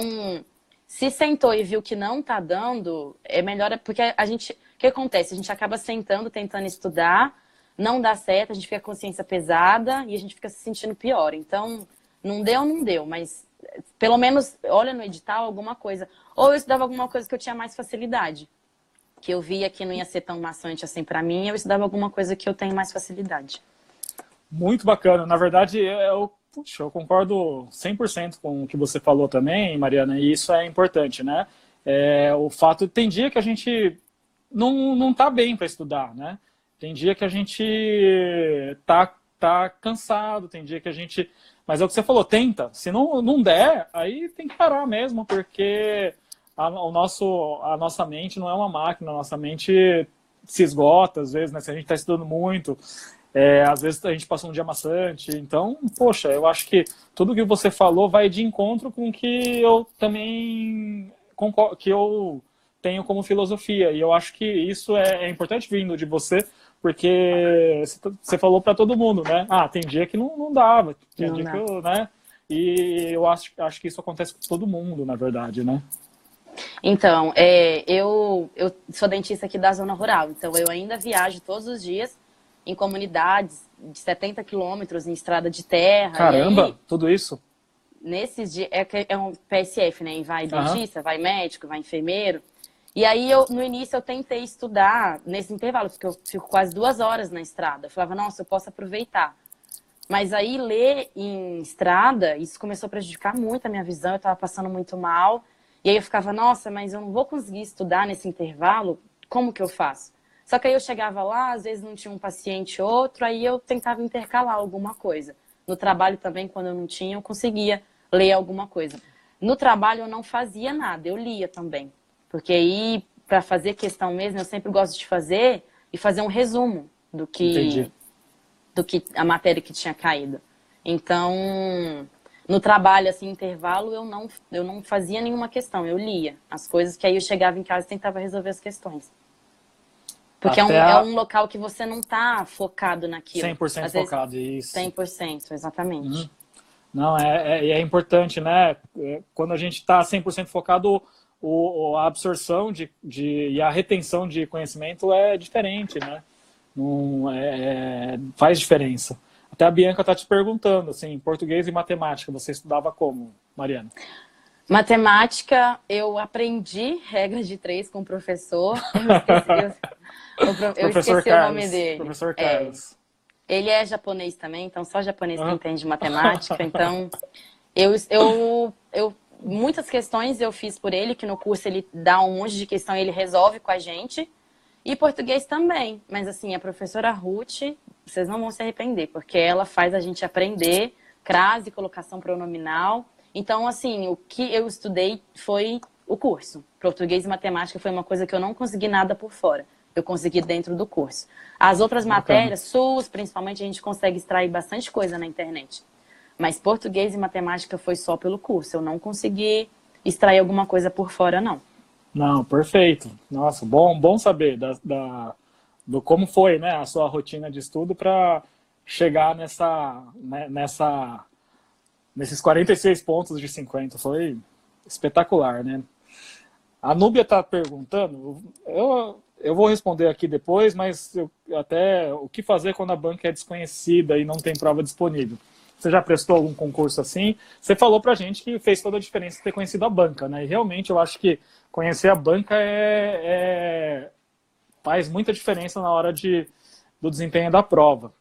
se sentou e viu que não tá dando, é melhor, porque a gente, o que acontece? A gente acaba sentando, tentando estudar, não dá certo, a gente fica com a consciência pesada e a gente fica se sentindo pior. Então, não deu, mas pelo menos olha no edital alguma coisa. Ou eu estudava alguma coisa que eu tinha mais facilidade, que eu via que não ia ser tão maçante assim para mim, eu estudava alguma coisa que eu tenho mais facilidade. Muito bacana. Na verdade, puxa, eu concordo 100% com o que você falou também, Mariana, e isso é importante, né? O fato, tem dia que a gente não tá bem para estudar, né? Tem dia que a gente tá cansado, tem dia que a gente... Mas é o que você falou, tenta. Se não der, aí tem que parar mesmo, porque a nossa mente não é uma máquina, a nossa mente se esgota, às vezes, né? Se a gente está estudando muito, às vezes a gente passa um dia maçante. Então, poxa, eu acho que tudo que você falou vai de encontro com o que eu também que eu tenho como filosofia. E eu acho que isso é importante vindo de você, porque você falou para todo mundo, né? Ah, tem dia que não dava, tem Não dia dá. que eu, né? E eu acho que isso acontece com todo mundo, na verdade, né? Então, eu sou dentista aqui da zona rural, então eu ainda viajo todos os dias em comunidades de 70 quilômetros em estrada de terra. Caramba, E aí, tudo isso? nesses dias, é um PSF, né? E vai Aham. dentista, vai médico, vai enfermeiro. E aí, no início, eu tentei estudar nesse intervalo, porque eu fico quase 2 horas na estrada. Eu falava, nossa, eu posso aproveitar. Mas aí, ler em estrada, isso começou a prejudicar muito a minha visão, eu estava passando muito mal. E aí eu ficava, nossa, mas eu não vou conseguir estudar nesse intervalo, como que eu faço? Só que aí eu chegava lá, às vezes não tinha um paciente ou outro, aí eu tentava intercalar alguma coisa. No trabalho também, quando eu não tinha, eu conseguia ler alguma coisa. No trabalho eu não fazia nada, eu lia também. Porque aí, para fazer questão mesmo, eu sempre gosto de fazer e fazer um resumo Entendi. do que a matéria que tinha caído. Então, no trabalho, assim, intervalo, eu não fazia nenhuma questão, eu lia as coisas, que aí eu chegava em casa e tentava resolver as questões. Porque Até é a um local que você não tá focado naquilo. 100% Às vezes, focado, isso. 100%, Uhum. exatamente. Não, é importante, né? Quando a gente está 100% focado, a absorção e a retenção de conhecimento é diferente, né? Não, faz diferença. Até a Bianca está te perguntando, assim, português e matemática, você estudava como, Mariana? Matemática, eu aprendi regra de três com o professor. Eu esqueci, eu Professor esqueci o nome Carlos. dele. Professor Carlos. Ele é japonês também, então só japonês que Uhum. entende matemática. Então, muitas questões eu fiz por ele, que no curso ele dá um monte de questão e ele resolve com a gente. E português também. Mas assim, a professora Ruth, vocês não vão se arrepender, porque ela faz a gente aprender crase, colocação pronominal. Então, assim, o que eu estudei foi o curso. Português e matemática foi uma coisa que eu não consegui nada por fora. Eu consegui dentro do curso. As outras Bacana. matérias, SUS, principalmente, a gente consegue extrair bastante coisa na internet. Mas português e matemática foi só pelo curso. Eu não consegui extrair alguma coisa por fora, não. Não, perfeito. Nossa, bom saber do como foi, né, a sua rotina de estudo para chegar nesses 46 pontos de 50. Foi espetacular, né? A Núbia está perguntando, eu vou responder aqui depois, mas até o que fazer quando a banca é desconhecida e não tem prova disponível? Você já prestou algum concurso assim? Você falou pra gente que fez toda a diferença ter conhecido a banca, né? E realmente eu acho que conhecer a banca faz muita diferença na hora do desempenho da prova.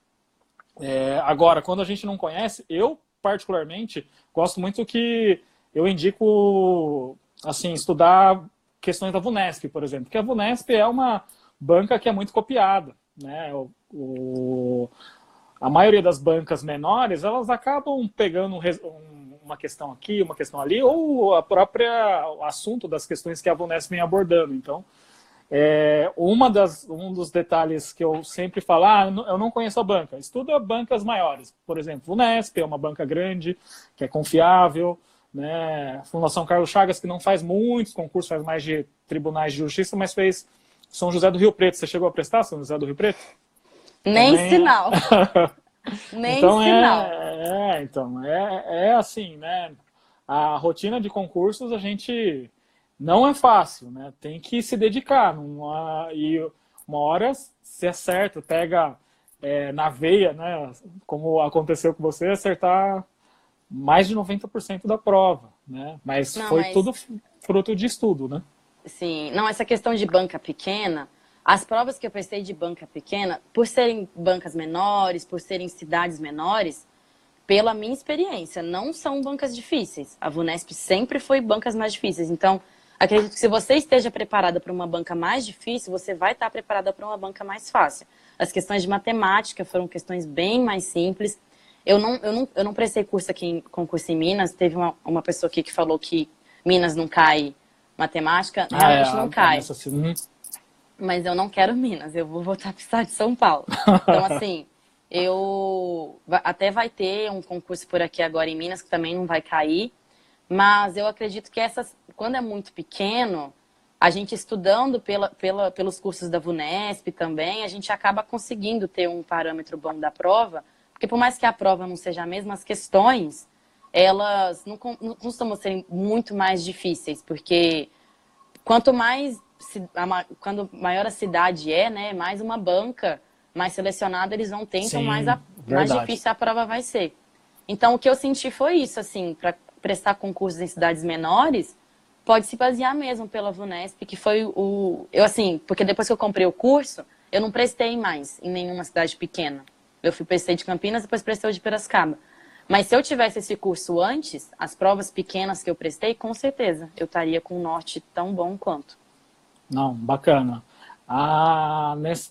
Agora, quando a gente não conhece, eu particularmente gosto muito que eu indico assim, estudar questões da VUNESP, por exemplo, porque a VUNESP é uma banca que é muito copiada, né? A maioria das bancas menores, elas acabam pegando uma questão aqui, uma questão ali, ou a própria assunto das questões que a VUNESP vem abordando. Então, um dos detalhes que eu sempre falo, eu não conheço a banca, estuda bancas maiores. Por exemplo, VUNESP é uma banca grande, que é confiável, né? Fundação Carlos Chagas, que não faz muitos concursos, faz mais de tribunais de justiça, mas fez São José do Rio Preto. Você chegou a prestar São José do Rio Preto? Nem Também sinal. Nem então sinal. então é assim, né? A rotina de concursos a gente não é fácil, né? Tem que se dedicar. E uma hora se acerta, pega na veia, né? Como aconteceu com você, acertar mais de 90% da prova, né? Mas Não, foi mas tudo fruto de estudo, né? sim, não, essa questão de banca pequena, as provas que eu prestei de banca pequena, por serem bancas menores, por serem cidades menores, pela minha experiência, não são bancas difíceis. A VUNESP sempre foi bancas mais difíceis. Então, acredito que se você esteja preparada para uma banca mais difícil, você vai estar preparada para uma banca mais fácil. As questões de matemática foram questões bem mais simples. Eu não prestei concurso em Minas. Teve uma pessoa aqui que falou que Minas não cai matemática. Realmente não cai. Nessa, assim, Mas eu não quero Minas, eu vou voltar para o estado de São Paulo. Então, assim, até vai ter um concurso por aqui agora em Minas, que também não vai cair, mas eu acredito que quando é muito pequeno, a gente estudando pelos cursos da VUNESP também, a gente acaba conseguindo ter um parâmetro bom da prova, porque por mais que a prova não seja a mesma, as questões, elas não costumam ser muito mais difíceis, porque quanto quando maior a cidade né, mais uma banca mais selecionada eles vão ter, então sim, mais verdade. difícil a prova vai ser. Então, o que eu senti foi isso, assim, para prestar concursos em cidades menores, pode se basear mesmo pela VUNESP, que foi porque depois que eu comprei o curso, eu não prestei mais em nenhuma cidade pequena. Prestei de Campinas, depois prestei de Piracicaba. Mas se eu tivesse esse curso antes, as provas pequenas que eu prestei, com certeza, eu estaria com um norte tão bom quanto. Não, bacana.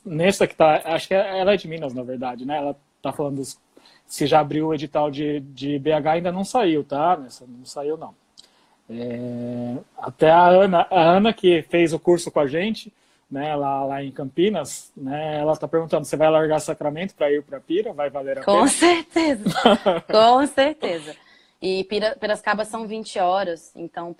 Nessa que tá, acho que ela é de Minas, na verdade, né? Ela tá falando se já abriu o edital de BH, ainda não saiu, tá? Nessa não saiu, não. Até a Ana, que fez o curso com a gente, né, lá em Campinas, né, ela está perguntando, você vai largar Sacramento para ir para Pira? Vai valer a pena? Com certeza, com certeza. E Piracicaba são 20 horas, então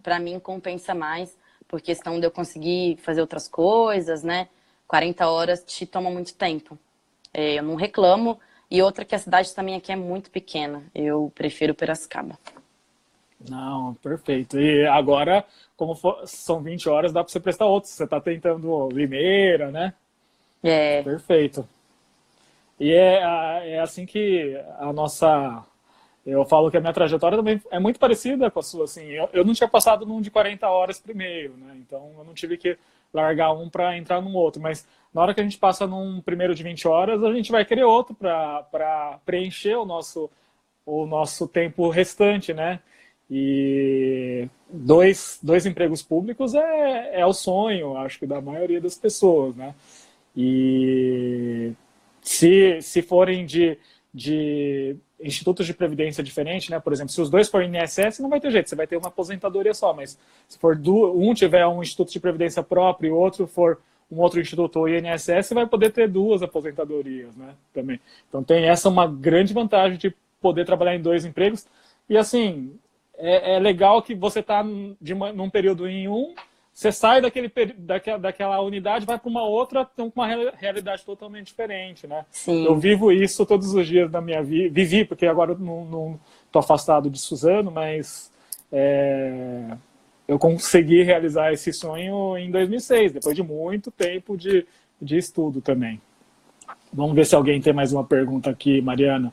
para mim compensa mais, por questão de eu conseguir fazer outras coisas, né? 40 horas te toma muito tempo. Eu não reclamo. E outra que a cidade também aqui é muito pequena. Eu prefiro Piracicaba. Não, perfeito. E agora, são 20 horas, dá para você prestar outros. Você está tentando Limeira, né? É. Perfeito. E é assim que a nossa... Eu falo que a minha trajetória também é muito parecida com a sua. Assim, eu não tinha passado num de 40 horas primeiro, né? Então eu não tive que largar um para entrar num outro. Mas na hora que a gente passa num primeiro de 20 horas, a gente vai querer outro para preencher o nosso tempo restante, né? E dois empregos públicos é o sonho, acho que da maioria das pessoas, né? E se forem de institutos de previdência diferentes, né? Por exemplo, se os dois forem INSS, não vai ter jeito, você vai ter uma aposentadoria só, mas se for um tiver um instituto de previdência próprio e o outro for um outro instituto ou INSS, você vai poder ter duas aposentadorias, né? Também. Então tem essa uma grande vantagem de poder trabalhar em dois empregos. E assim, é legal que você está num período em você sai daquela unidade, vai para uma outra, com uma realidade totalmente diferente, né? Sim. Eu vivo isso todos os dias da minha vida. Vivi, porque agora eu não estou afastado de Suzano, mas eu consegui realizar esse sonho em 2006, depois de muito tempo de estudo também. Vamos ver se alguém tem mais uma pergunta aqui, Mariana.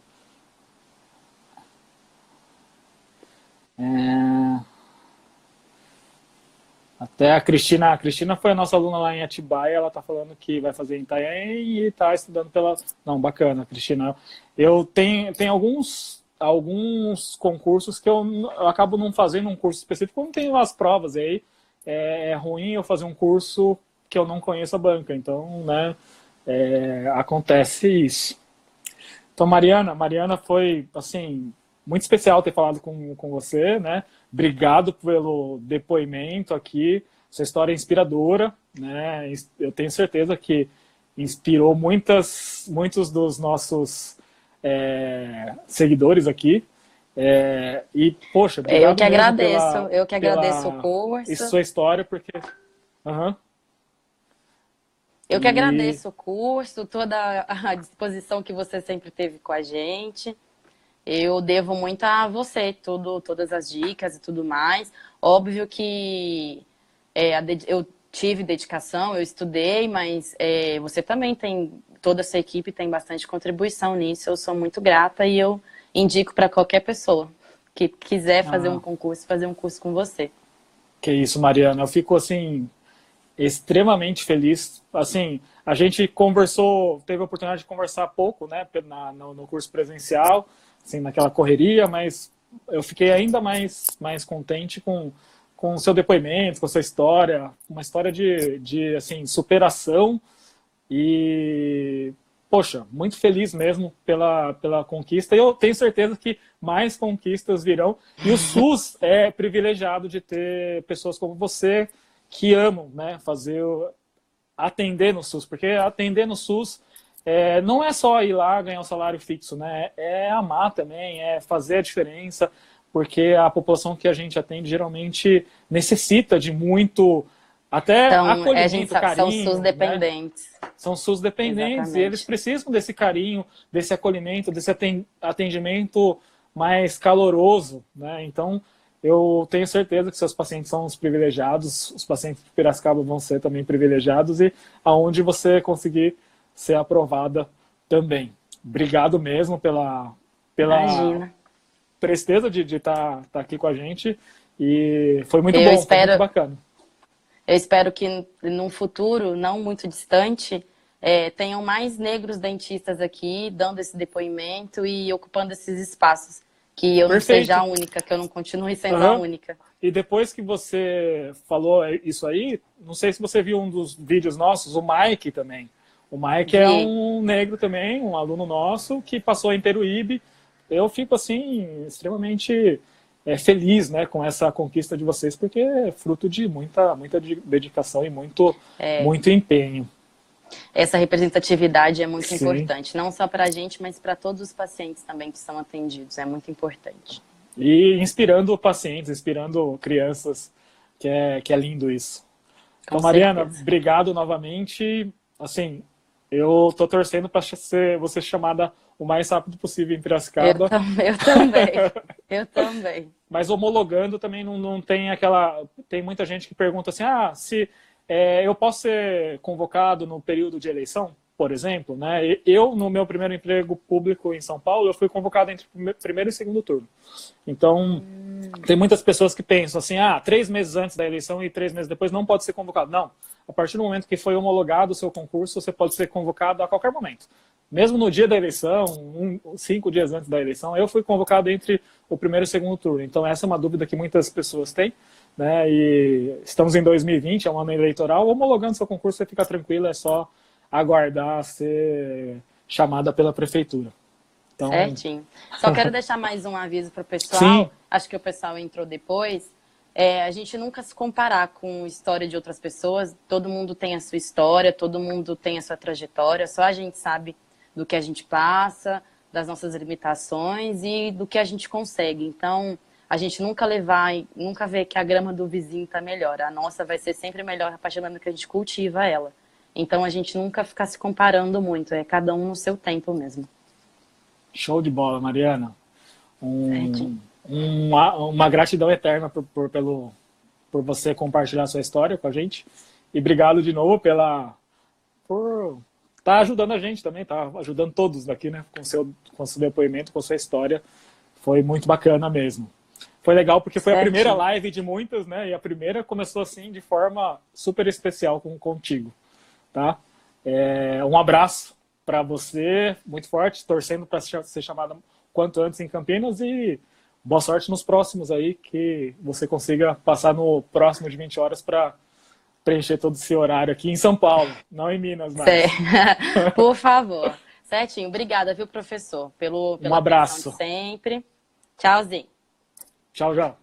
Até a Cristina foi a nossa aluna lá em Atibaia, ela está falando que vai fazer em Itanhaém e está estudando pela... Não, bacana, Cristina. Eu tenho alguns concursos que eu acabo não fazendo um curso específico, eu não tenho as provas, e aí é ruim eu fazer um curso que eu não conheço a banca, então, né, acontece isso. Então, Mariana foi, assim, muito especial ter falado com você, né? Obrigado pelo depoimento aqui. Sua história é inspiradora, né? Eu tenho certeza que inspirou muitos dos nossos seguidores aqui. E, poxa, obrigado Eu que mesmo agradeço. Eu que agradeço o curso. e sua história, porque... Uhum. Eu que agradeço o curso, toda a disposição que você sempre teve com a gente. Eu devo muito a você, todas as dicas e tudo mais. Óbvio que eu tive dedicação, eu estudei, mas você também tem, toda essa equipe tem bastante contribuição nisso. Eu sou muito grata e eu indico para qualquer pessoa que quiser fazer um concurso, fazer um curso com você. Que isso, Mariana. Eu fico, assim, extremamente feliz. Assim, a gente conversou, teve a oportunidade de conversar pouco, né, no curso presencial, assim, naquela correria, mas eu fiquei ainda mais contente com o seu depoimento, com a sua história, uma história de assim, superação e, poxa, muito feliz mesmo pela conquista. E eu tenho certeza que mais conquistas virão. E o SUS é privilegiado de ter pessoas como você que amam, né, atender no SUS, porque atender no SUS não é só ir lá ganhar um salário fixo, né? É amar também, é fazer a diferença, porque a população que a gente atende geralmente necessita de muito, até Então, acolhimento, carinho. São SUS dependentes. Né? São SUS dependentes. Exatamente. E eles precisam desse carinho, desse acolhimento, desse atendimento mais caloroso, né? Então, eu tenho certeza que seus pacientes são os privilegiados, os pacientes de Piracicaba vão ser também privilegiados e aonde você conseguir ser aprovada também. Obrigado mesmo pela presteza de estar aqui com a gente e foi muito bom, foi muito bacana. Eu espero que num futuro não muito distante tenham mais negros dentistas aqui dando esse depoimento e ocupando esses espaços. Que eu não seja a única, que eu não continue sendo a única. E depois que você falou isso aí, não sei se você viu um dos vídeos nossos, o Mike também. O Mike é um negro também, um aluno nosso, que passou em Peruíbe. Eu fico, assim, extremamente feliz, né, com essa conquista de vocês, porque é fruto de muita dedicação e muito empenho. Essa representatividade é muito importante, não só para a gente, mas para todos os pacientes também que são atendidos, é muito importante. E inspirando pacientes, inspirando crianças, que é lindo isso. Então, Mariana, obrigado novamente. Assim, eu tô torcendo para você chamada o mais rápido possível em Piracicaba. Eu também. Mas homologando também não tem aquela... Tem muita gente que pergunta assim, se... eu posso ser convocado no período de eleição, por exemplo, né? Eu, no meu primeiro emprego público em São Paulo, eu fui convocado entre primeiro e segundo turno. Então, tem muitas pessoas que pensam assim, 3 meses antes da eleição e 3 meses depois não pode ser convocado. Não, a partir do momento que foi homologado o seu concurso, você pode ser convocado a qualquer momento. Mesmo no dia da eleição, 5 dias antes da eleição, eu fui convocado entre o primeiro e o segundo turno. Então, essa é uma dúvida que muitas pessoas têm. Né? E estamos em 2020, é um ano eleitoral, homologando seu concurso, você fica tranquilo, é só aguardar ser chamada pela prefeitura. Então... Certinho. Só quero deixar mais um aviso para o pessoal, Sim. Acho que o pessoal entrou depois, a gente nunca se comparar com a história de outras pessoas, todo mundo tem a sua história, todo mundo tem a sua trajetória, só a gente sabe do que a gente passa, das nossas limitações e do que a gente consegue. Então, a gente nunca vê que a grama do vizinho está melhor. A nossa vai ser sempre melhor a partir do momento que a gente cultiva ela. Então, a gente nunca fica se comparando muito. É cada um no seu tempo mesmo. Show de bola, Mariana. Uma gratidão eterna por você compartilhar a sua história com a gente. E obrigado de novo por estar ajudando a gente também, tá ajudando todos daqui, né? Com seu depoimento, com sua história. Foi muito bacana mesmo. Foi legal porque foi a primeira live de muitas, né? E a primeira começou assim de forma super especial contigo, tá? Um abraço para você, muito forte, torcendo para ser chamada quanto antes em Campinas e boa sorte nos próximos aí, que você consiga passar no próximo de 20 horas para preencher todo esse horário aqui em São Paulo, não em Minas mais. Por favor. Certinho. Obrigada, viu, professor, pelo um abraço sempre. Tchauzinho. Tchau,